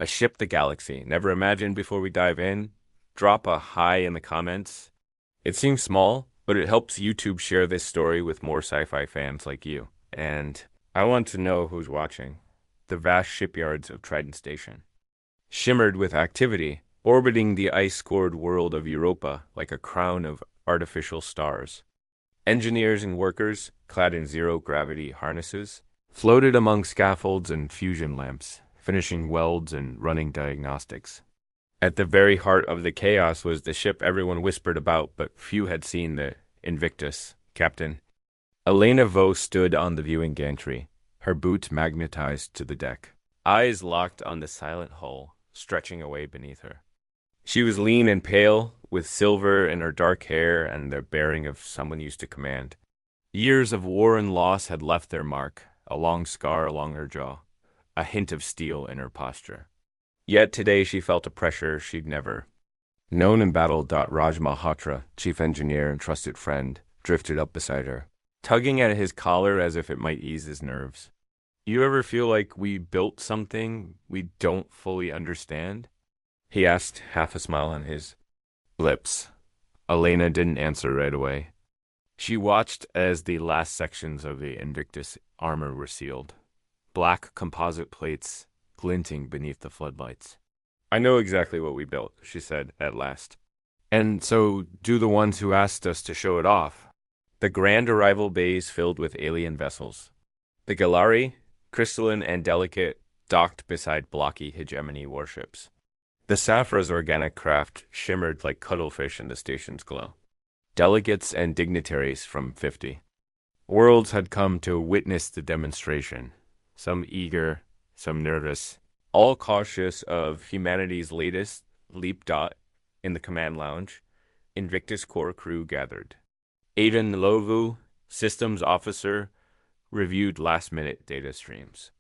A ship the galaxy. Never imagined before we dive in? Drop a hi in the comments. It seems small, but it helps YouTube share this story with more sci-fi fans like you. And I want to know who's watching. The vast shipyards of Trident Station shimmered with activity, orbiting the ice-scored world of Europa like a crown of artificial stars. Engineers and workers, clad in zero-gravity harnesses, floated among scaffolds and fusion lamps, finishing welds and running diagnostics. At the very heart of the chaos was the ship everyone whispered about, but few had seen, the Invictus, Captain. Elena Vaux stood on the viewing gantry, her boots magnetized to the deck, eyes locked on the silent hull, stretching away beneath her. She was lean and pale, with silver in her dark hair and the bearing of someone used to command. Years of war and loss had left their mark, a long scar along her jaw, a hint of steel in her posture. Yet today she felt a pressure she'd never known in battle. Raj Malhotra, chief engineer and trusted friend, drifted up beside her, tugging at his collar as if it might ease his nerves. You ever feel like we built something we don't fully understand? He asked, half a smile on his lips. Elena didn't answer right away. She watched as the last sections of the Invictus armor were sealed, black composite plates glinting beneath the floodlights. I know exactly what we built, she said at last. And so do the ones who asked us to show it off. The grand arrival bays filled with alien vessels. The Galari, crystalline and delicate, docked beside blocky hegemony warships. The Safra's organic craft shimmered like cuttlefish in the station's glow. Delegates and dignitaries from 50 worlds had come to witness the demonstration, some eager, some nervous, all cautious of humanity's latest leap. In the command lounge, Invictus core crew gathered. Aiden Lovu, systems officer, reviewed last-minute data streams.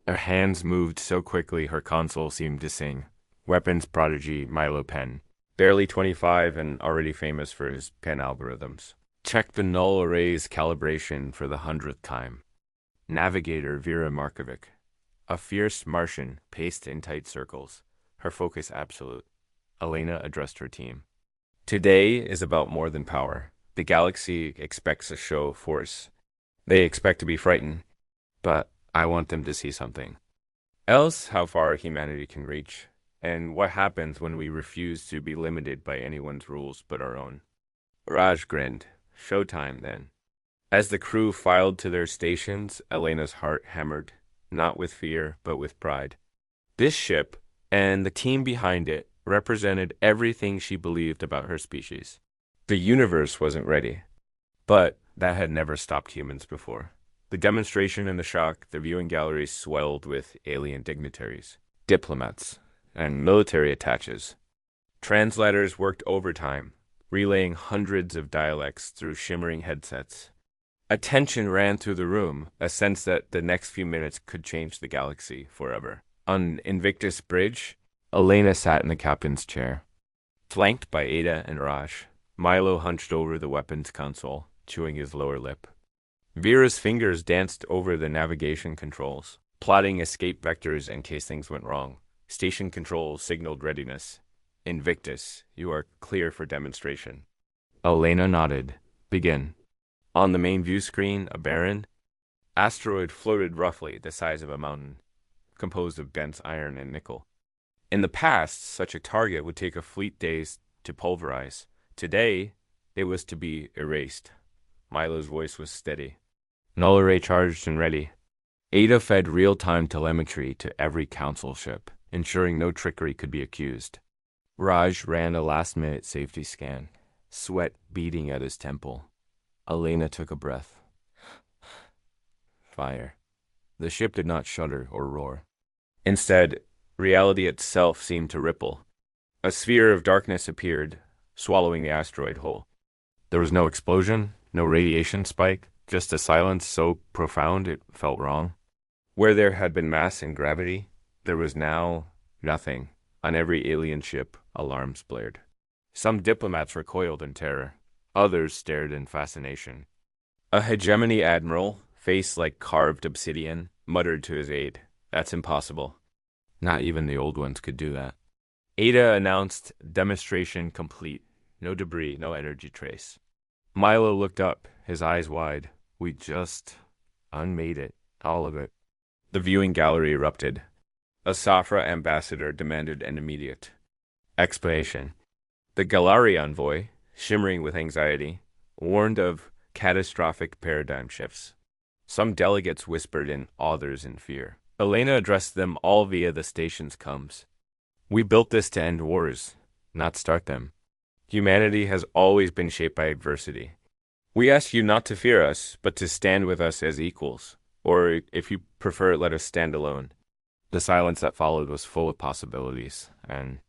Her hands moved so quickly her console seemed to sing. Weapons prodigy Milo Penn, barely 25 and already famous for his pen algorithms, checked the null array's calibration for the 100th time. Navigator Vera Markovic, a fierce Martian paced in tight circles, her focus absolute. Elena addressed her team. Today is about more than power. The galaxy expects a show of force. They expect to be frightened, but I want them to see something. Else how far humanity can reach, and what happens when we refuse to be limited by anyone's rules but our own. Raj grinned. Showtime, then. As the crew filed to their stations, Elena's heart hammered, not with fear, but with pride. This ship, and the team behind it, represented everything she believed about her species. The universe wasn't ready, but that had never stopped humans before. The demonstration and the shock, the viewing galleries swelled with alien dignitaries, diplomats, and military attaches. Translators worked overtime, relaying hundreds of dialects through shimmering headsets. A tension ran through the room, a sense that the next few minutes could change the galaxy forever. On Invictus Bridge, Elena sat in the captain's chair. Flanked by Ada and Raj, Milo hunched over the weapons console, chewing his lower lip. Vera's fingers danced over the navigation controls, plotting escape vectors in case things went wrong. Station control signaled readiness. Invictus, you are clear for demonstration. Elena nodded. Begin. On the main view screen, a barren asteroid floated roughly the size of a mountain, composed of dense iron and nickel. In the past, such a target would take a fleet days to pulverize. Today, it was to be erased. Milo's voice was steady. Null array charged and ready. Ada fed real-time telemetry to every council ship, ensuring no trickery could be accused. Raj ran a last-minute safety scan, sweat beating at his temple. Elena took a breath. Fire. The ship did not shudder or roar. Instead, reality itself seemed to ripple. A sphere of darkness appeared, swallowing the asteroid whole. There was no explosion, no radiation spike, just a silence so profound it felt wrong. Where there had been mass and gravity, there was now nothing. On every alien ship, alarms blared. Some diplomats recoiled in terror. Others stared in fascination. A hegemony admiral, face like carved obsidian, muttered to his aide, "That's impossible." Not even the old ones could do that. Ada announced demonstration complete. No debris, no energy trace. Milo looked up, his eyes wide. We just unmade it. All of it. The viewing gallery erupted. A Safra ambassador demanded an immediate explanation. The Galari envoy, shimmering with anxiety, warned of catastrophic paradigm shifts. Some delegates whispered in, others in fear. Elena addressed them all via the station's comms. We built this to end wars, not start them. Humanity has always been shaped by adversity. We ask you not to fear us, but to stand with us as equals. Or, if you prefer, let us stand alone. The silence that followed was full of possibilities and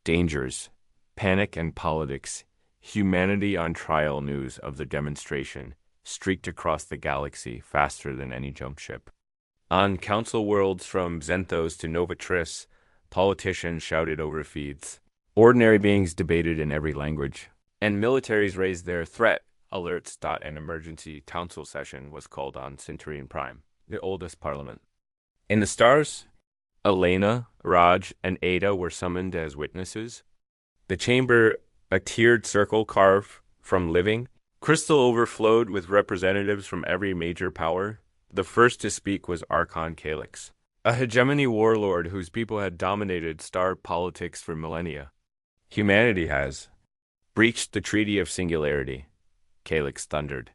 dangers, panic and politics. Humanity on trial news of the demonstration streaked across the galaxy faster than any jump ship. On council worlds from Xenthos to Novatris, politicians shouted over feeds. Ordinary beings debated in every language. And militaries raised their threat alerts. An emergency council session was called on Centurion Prime, the oldest parliament. In the stars, Elena, Raj, and Ada were summoned as witnesses. The chamber, a tiered circle carved from living, crystal overflowed with representatives from every major power. The first to speak was Archon Calix, a hegemony warlord whose people had dominated star politics for millennia. Humanity has breached the Treaty of Singularity, Calix thundered.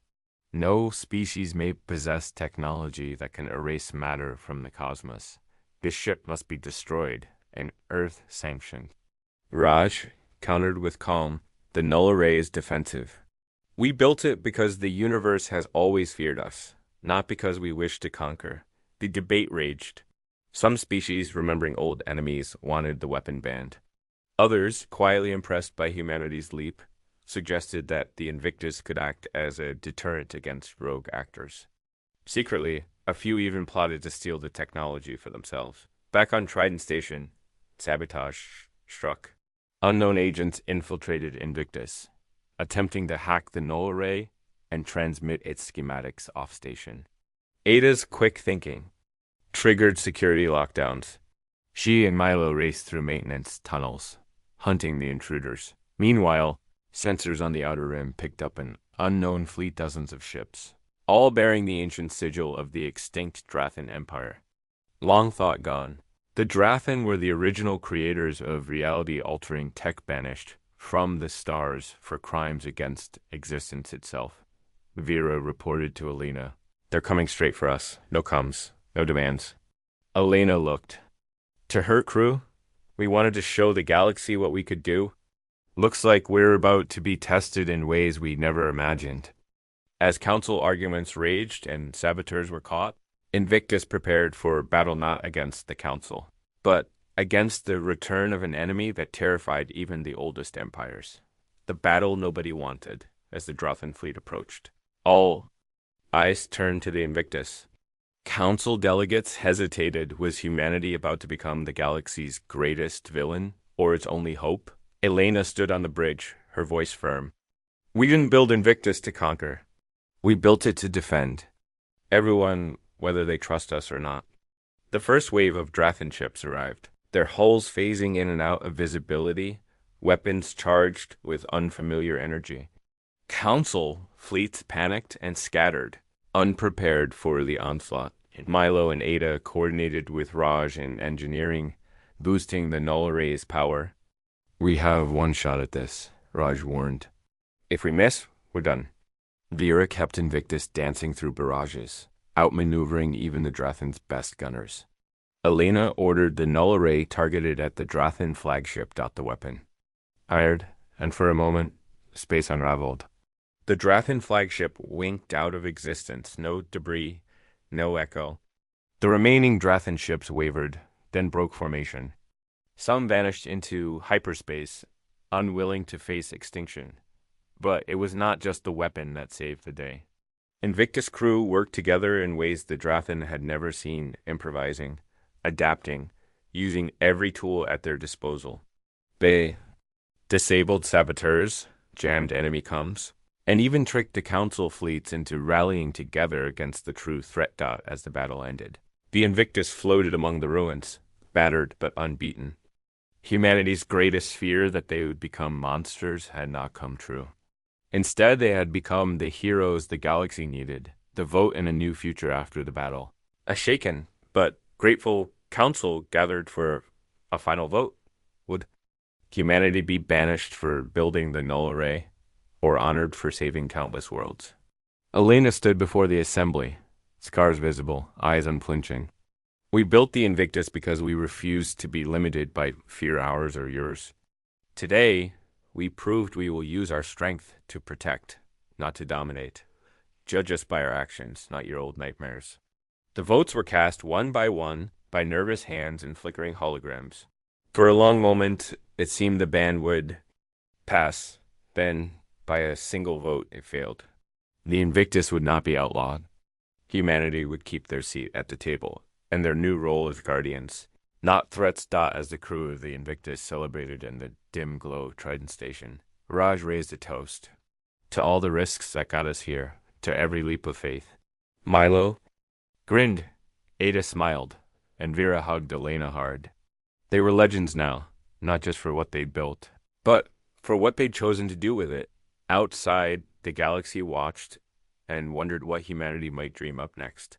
No species may possess technology that can erase matter from the cosmos. This ship must be destroyed and Earth sanctioned. Raj countered with calm. The null array is defensive. We built it because the universe has always feared us, not because we wish to conquer. The debate raged. Some species, remembering old enemies, wanted the weapon banned. Others, quietly impressed by humanity's leap, suggested that the Invictus could act as a deterrent against rogue actors. Secretly, a few even plotted to steal the technology for themselves. Back on Trident Station, sabotage struck. Unknown agents infiltrated Invictus, attempting to hack the null array and transmit its schematics off-station. Ada's quick thinking triggered security lockdowns. She and Milo raced through maintenance tunnels, hunting the intruders. Meanwhile, sensors on the Outer Rim picked up an unknown fleet, dozens of ships, all bearing the ancient sigil of the extinct Drathan Empire. Long thought gone. The Drathan were the original creators of reality-altering tech banished from the stars for crimes against existence itself. Vera reported to Elena. They're coming straight for us. No comes. No demands. Elena looked. To her crew, we wanted to show the galaxy what we could do. Looks like we're about to be tested in ways we never imagined. As council arguments raged and saboteurs were caught, Invictus prepared for battle not against the council, but against the return of an enemy that terrified even the oldest empires. The battle nobody wanted as the Drathan fleet approached. All eyes turned to the Invictus. Council delegates hesitated. Was humanity about to become the galaxy's greatest villain, or its only hope? Elena stood on the bridge, her voice firm. We didn't build Invictus to conquer. We built it to defend. Everyone, whether they trust us or not. The first wave of Drathan ships arrived, their hulls phasing in and out of visibility, weapons charged with unfamiliar energy. Council fleets panicked and scattered, unprepared for the onslaught. Milo and Ada coordinated with Raj in engineering, boosting the null array's power. We have one shot at this, Raj warned. If we miss, we're done. Vera kept Invictus dancing through barrages, outmaneuvering even the Drathan's best gunners. Elena ordered the null array targeted at the Drathan flagship. The weapon fired, and for a moment, space unraveled. The Drathan flagship winked out of existence, no debris, no echo. The remaining Drathan ships wavered, then broke formation. Some vanished into hyperspace, unwilling to face extinction. But it was not just the weapon that saved the day. Invictus crew worked together in ways the Drathan had never seen, improvising, adapting, using every tool at their disposal. They disabled saboteurs, jammed enemy comms, and even tricked the council fleets into rallying together against the true threat. As the battle ended, the Invictus floated among the ruins, battered but unbeaten. Humanity's greatest fear that they would become monsters had not come true. Instead, they had become the heroes the galaxy needed, the vote in a new future after the battle. A shaken but grateful council gathered for a final vote. Would humanity be banished for building the null array, or honored for saving countless worlds? Elena stood before the assembly, scars visible, eyes unflinching. We built the Invictus because we refused to be limited by fear ours or yours. Today, we proved we will use our strength to protect, not to dominate. Judge us by our actions, not your old nightmares. The votes were cast one by nervous hands and flickering holograms. For a long moment, it seemed the ban would pass. Then, by a single vote, it failed. The Invictus would not be outlawed. Humanity would keep their seat at the table, and their new role as guardians, not threats. As the crew of the Invictus celebrated in the dim glow of Trident Station, Raj raised a toast. To all the risks that got us here, to every leap of faith. Milo grinned, Ada smiled, and Vera hugged Elena hard. They were legends now, not just for what they'd built, but for what they'd chosen to do with it. Outside, the galaxy watched and wondered what humanity might dream up next.